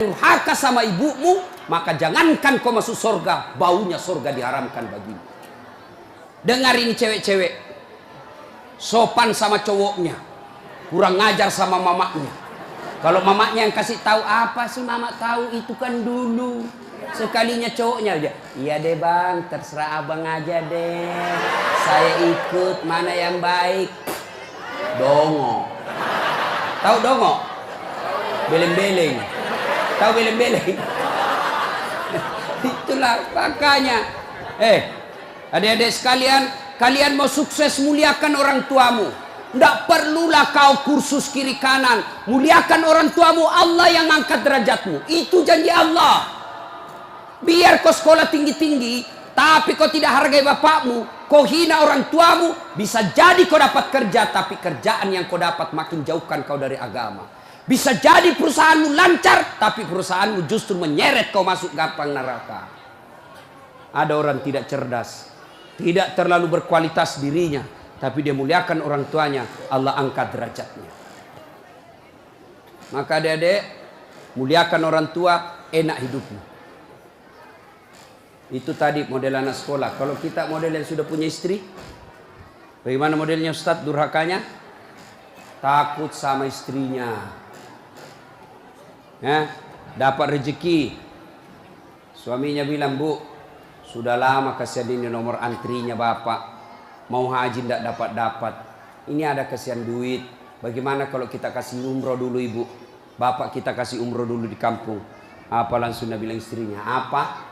durhaka sama ibumu, maka jangankan kau masuk surga, baunya surga diharamkan bagimu. Dengar ini cewek-cewek, sopan sama cowoknya, kurang ngajar sama mamaknya. Kalau mamaknya yang kasih tahu, apa sih mama tahu, itu kan dulu. Sekalinya cowoknya aja, iya deh bang, terserah abang aja deh, saya ikut, mana yang baik. Dongo. Tahu dongo? Beleng-beleng. Tahu beleng-beleng? Itulah makanya. Adik-adik sekalian, kalian mau sukses, muliakan orang tuamu. Tidak perlulah kau kursus kiri kanan. Muliakan orang tuamu, Allah yang angkat derajatmu. Itu janji Allah. Biar kau sekolah tinggi-tinggi, tapi kau tidak hargai bapakmu, kau hina orang tuamu, bisa jadi kau dapat kerja, tapi kerjaan yang kau dapat makin jauhkan kau dari agama. Bisa jadi perusahaanmu lancar, tapi perusahaanmu justru menyeret kau masuk gampang neraka. Ada orang tidak cerdas, tidak terlalu berkualitas dirinya, tapi dia muliakan orang tuanya, Allah angkat derajatnya. Maka adik-adik, muliakan orang tua, enak hidupmu. Itu tadi model anak sekolah. Kalau kita model yang sudah punya istri, bagaimana modelnya Ustadz durhakanya? Takut sama istrinya. Dapat rezeki, suaminya bilang, bu, sudah lama kasihan ini nomor antrinya bapak, mau haji tidak dapat. Ini ada kasihan duit, bagaimana kalau kita kasih umroh dulu ibu, bapak kita kasih umroh dulu di kampung. Apa langsung dia bilang istrinya, apa?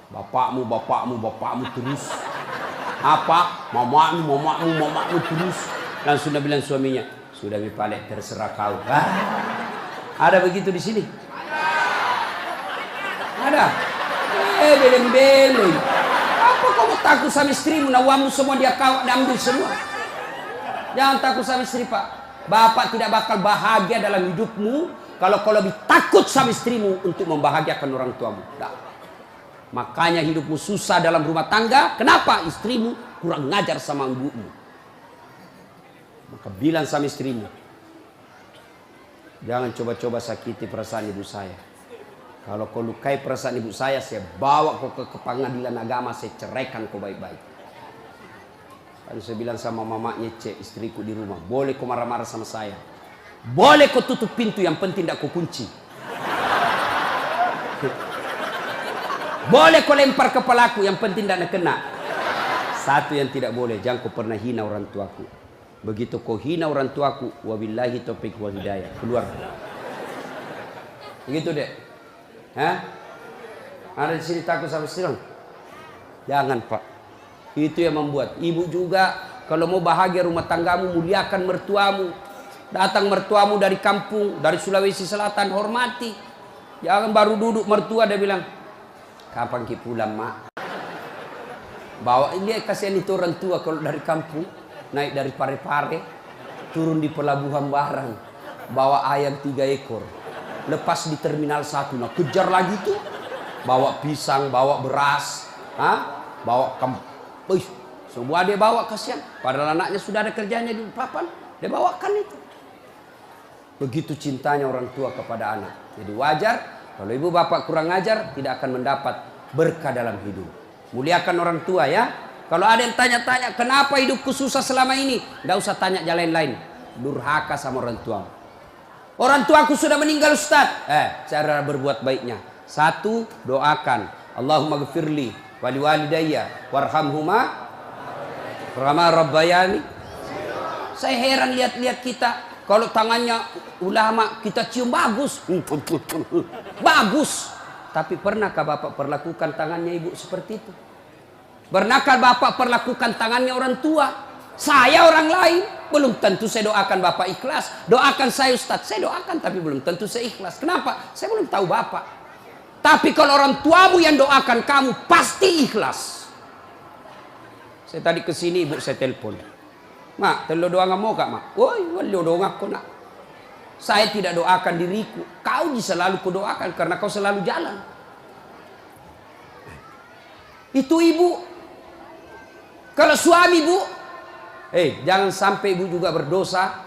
Bapakmu terus. Apa? Mamamu terus. Langsung dia bilang suaminya, sudah Mipalek, terserah kau. Ada begitu di sini? Ada. Beleng-beleng. Apa kamu takut sama istrimu? Nawamu semua dia kau ambil semua. Jangan takut sama istri, Pak. Bapak tidak bakal bahagia dalam hidupmu kalau kau lebih takut sama istrimu untuk membahagiakan orang tuamu. Nah. Makanya hidupmu susah dalam rumah tangga. Kenapa? Istrimu kurang ngajar sama ibumu. Maka bilang sama istrimu, jangan coba-coba sakiti perasaan ibu saya. Kalau kau lukai perasaan ibu saya bawa kau ke pengadilan agama, saya ceraikan kau baik-baik. Lalu saya bilang sama mamanya, cek istriku di rumah, boleh kau marah-marah sama saya, boleh kau tutup pintu, yang penting tidak kau kunci. Boleh kau lempar kepalaku, yang penting tidak kena. Satu yang tidak boleh, jangan kau pernah hina orang tuaku. Begitu kau hina orang tuaku, wabillahi taufiq wal hidayah, keluar. Begitu deh. Ada di sini takut sama istri? Jangan, Pak. Itu yang membuat ibu juga kalau mau bahagia rumah tanggamu, muliakan mertuamu. Datang mertuamu dari kampung, dari Sulawesi Selatan, hormati. Jangan baru duduk mertua dia bilang, kapan ki pulang, mak? Bawa ini, kasihan itu orang tua kalau dari kampung naik dari Parepare, turun di pelabuhan barang, bawa ayam 3 ekor, lepas di terminal 1, nah kejar lagi tuh, bawa pisang, bawa beras, bawa semua dia bawa, kasihan. Padahal anaknya sudah ada kerjanya di papan, dia bawakan itu. Begitu cintanya orang tua kepada anak. Jadi wajar kalau ibu bapak kurang ajar, tidak akan mendapat berkah dalam hidup. Muliakan orang tua ya. Kalau ada yang tanya-tanya, kenapa hidupku susah selama ini? Tidak usah tanya jalan lain. Durhaka sama orang tua. Orang tuaku sudah meninggal, Ustaz. Cara berbuat baiknya. 1, doakan. Allahumma gfirli wali walidayya warhamhuma kama rabbayani. Saya heran lihat-lihat kita. Kalau tangannya ulama kita cium bagus. Bagus. Tapi pernahkah Bapak perlakukan tangannya ibu seperti itu? Pernahkah Bapak perlakukan tangannya orang tua? Saya orang lain, belum tentu saya doakan Bapak ikhlas. Doakan saya Ustadz, saya doakan tapi belum tentu saya ikhlas. Kenapa? Saya belum tahu Bapak. Tapi kalau orang tuamu yang doakan kamu, pasti ikhlas. Saya tadi kesini ibu saya telepon. Mak, telo doa nggak mau kak mak? Woi, walo doa aku nak. Saya tidak doakan diriku. Kau selalu kudoakan karena kau selalu jalan. Itu ibu. Kalau suami bu, jangan sampai ibu juga berdosa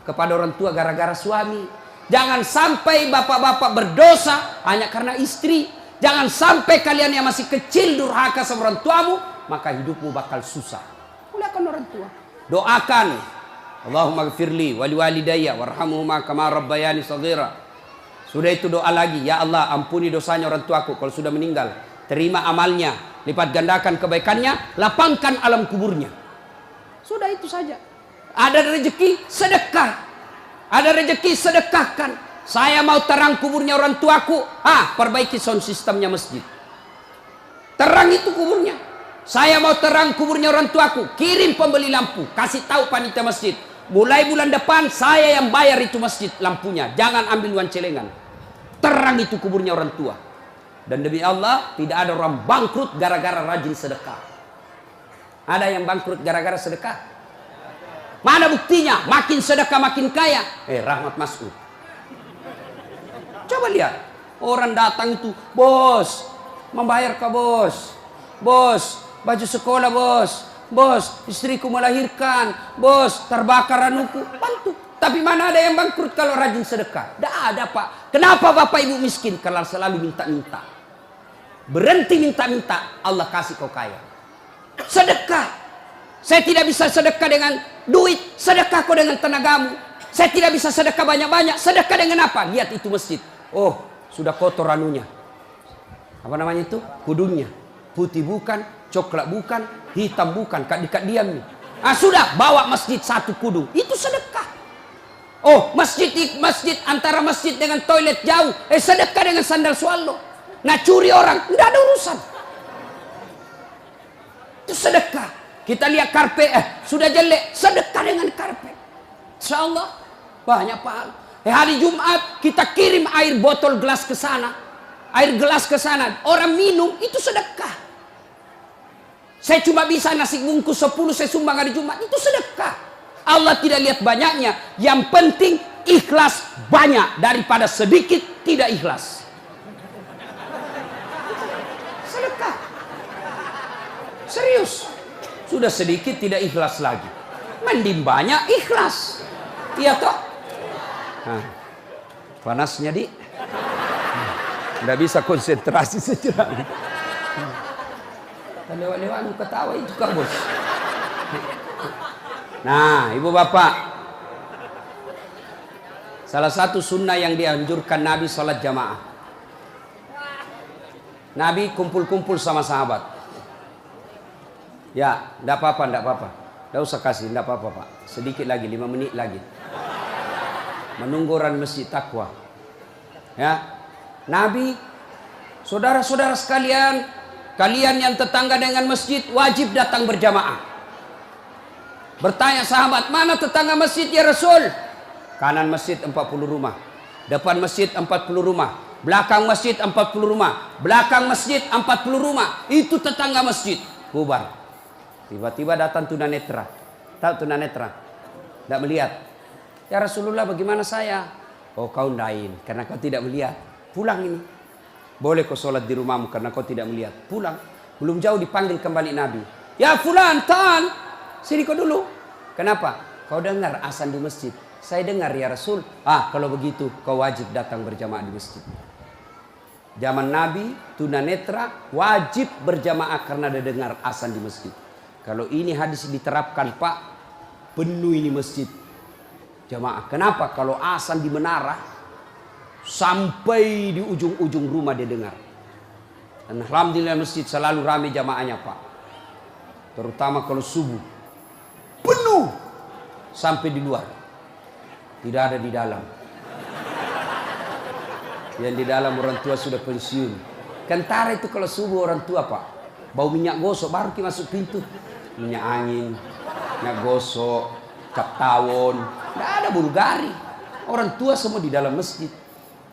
kepada orang tua gara-gara suami. Jangan sampai bapak-bapak berdosa hanya karena istri. Jangan sampai kalian yang masih kecil durhaka sama orang tuamu, maka hidupmu bakal susah. Muliakan orang tua. Doakan. Allahumma gfirli wali walidayya warhamhuma kama rabbayani shaghira. Sudah itu doa lagi, ya Allah ampuni dosanya orang tuaku kalau sudah meninggal. Terima amalnya, lipat gandakan kebaikannya, lapangkan alam kuburnya. Sudah itu saja. Ada rezeki, sedekah. Ada rezeki, sedekahkan. Saya mau terang kuburnya orang tuaku, perbaiki sound sistemnya masjid. Terang itu kuburnya. Saya mau terang kuburnya orang tuaku, kirim pembeli lampu, kasih tahu panitia masjid. Mulai bulan depan saya yang bayar itu masjid lampunya. Jangan ambil uang celengan. Terang itu kuburnya orang tua. Dan demi Allah tidak ada orang bangkrut gara-gara rajin sedekah. Ada yang bangkrut gara-gara sedekah? Mana buktinya? Makin sedekah makin kaya. Rahmat Mas'ud. Coba lihat. Orang datang itu, bos, membayar ke bos. Bos, baju sekolah bos. Bos, istriku melahirkan. Bos, terbakar anuku. Bantu. Tapi mana ada yang bangkrut kalau rajin sedekah? Tidak ada, Pak. Kenapa Bapak Ibu miskin? Karena selalu minta-minta. Berhenti minta-minta, Allah kasih kau kaya. Sedekah. Saya tidak bisa sedekah dengan duit. Sedekah kau dengan tenagamu. Saya tidak bisa sedekah banyak-banyak. Sedekah dengan apa? Lihat itu masjid. Oh, sudah kotor anunya. Apa namanya itu? Kudungnya. Putih bukan, coklat bukan, hitam bukan. Kak diam nih. Sudah, bawa masjid satu kudung. Itu sedekah. Oh, masjid antara masjid dengan toilet jauh. Sedekah dengan sandal swallow. Nah, curi orang, tidak ada urusan. Itu sedekah. Kita lihat karpet, sudah jelek, sedekah dengan karpet. Insya Allah, banyak pahala. Hari Jumat, kita kirim air botol gelas ke sana. Air gelas ke sana. Orang minum, itu sedekah. Saya cuma bisa nasi bungkus 10, saya sumbang hari Jumat. Itu sedekah. Allah tidak lihat banyaknya. Yang penting ikhlas banyak daripada sedikit tidak ikhlas. Sedekah. Serius. Sudah sedikit tidak ikhlas lagi. Mending banyak ikhlas. Iya toh? Panasnya di. Tidak bisa konsentrasi sejenak. Lewat-lewat ketawa itu Kak Bos. Nah, ibu bapak, salah satu sunnah yang dianjurkan Nabi sholat jamaah. Nabi kumpul-kumpul sama sahabat. Ya, tidak apa-apa, tidak apa-apa. Tidak usah kasih, tidak apa-apa Pak. Sedikit lagi, 5 menit lagi. Menunggu orang masjid takwa. Ya, Nabi, saudara-saudara sekalian, kalian yang tetangga dengan masjid wajib datang berjamaah. Bertanya sahabat, mana tetangga masjid ya Rasul? Kanan masjid 40 rumah. Depan masjid 40 rumah. Belakang masjid 40 rumah. Belakang masjid 40 rumah. Itu tetangga masjid. Bubar. Tiba-tiba datang tunanetra. Tahu tunanetra? Tidak melihat. Ya Rasulullah bagaimana saya? Oh kau ndain karena kau tidak melihat. Pulang ini. Boleh kau sholat di rumahmu karena kau tidak melihat. Pulang. Belum jauh dipanggil kembali Nabi. Ya fulan, tan. Sini kau dulu. Kenapa? Kau dengar azan di masjid. Saya dengar ya Rasul. Kalau begitu kau wajib datang berjamaah di masjid. Zaman Nabi, tunanetra wajib berjamaah karena dia dengar azan di masjid. Kalau ini hadis diterapkan Pak, penuh ini masjid jamaah. Kenapa? Kalau azan di menara sampai di ujung-ujung rumah dia dengar. Dan alhamdulillah masjid selalu ramai jamaahnya Pak. Terutama kalau subuh. Penuh sampai di luar. Tidak ada di dalam. Yang di dalam orang tua sudah pensiun. Kentara itu kalau subuh orang tua Pak. Bau minyak gosok baru kita masuk pintu. Minyak angin, minyak gosok, cap tawon. Tidak ada Bulgari. Orang tua semua di dalam masjid.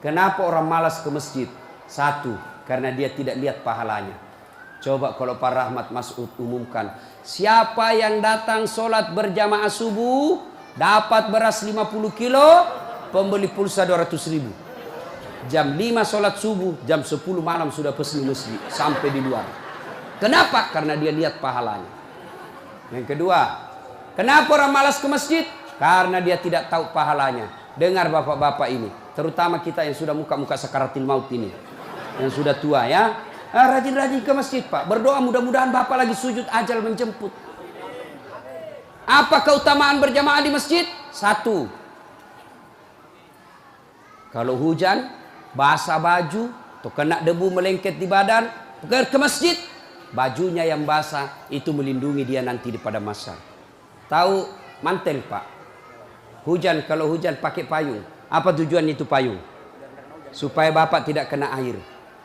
Kenapa orang malas ke masjid? Satu, karena dia tidak lihat pahalanya. Coba kalau Pak Rahmat Mas'ud umumkan. Siapa yang datang sholat berjamaah subuh dapat beras 50 kilo, pembeli pulsa 200.000. Jam 5 sholat subuh, jam 10 malam sudah pesen masjid sampai di luar. Kenapa? Karena dia lihat pahalanya. Yang kedua, kenapa orang malas ke masjid? Karena dia tidak tahu pahalanya. Dengar bapak-bapak ini, terutama kita yang sudah muka-muka sakaratil maut ini, yang sudah tua ya. Rajin-rajin ke masjid Pak, berdoa mudah-mudahan Bapak lagi sujud ajal menjemput. Apa keutamaan berjamaah di masjid? Satu, kalau hujan basah baju atau kena debu melengket di badan, ke masjid, bajunya yang basah itu melindungi dia nanti di pada masa. Tahu mantel Pak, hujan, kalau hujan pakai payung. Apa tujuan itu payung? Supaya Bapak tidak kena air,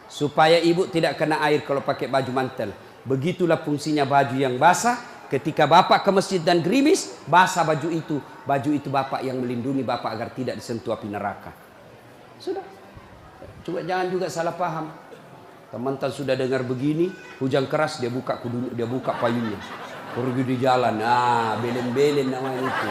supaya ibu tidak kena air kalau pakai baju mantel. Begitulah fungsinya baju yang basah. Ketika Bapak ke masjid dan gerimis, basah baju itu Bapak yang melindungi Bapak agar tidak disentuh api neraka. Sudah. Coba jangan juga salah paham. Teman-teman sudah dengar begini, hujan keras dia buka payungnya, pergi di jalan, belen-belen namanya itu.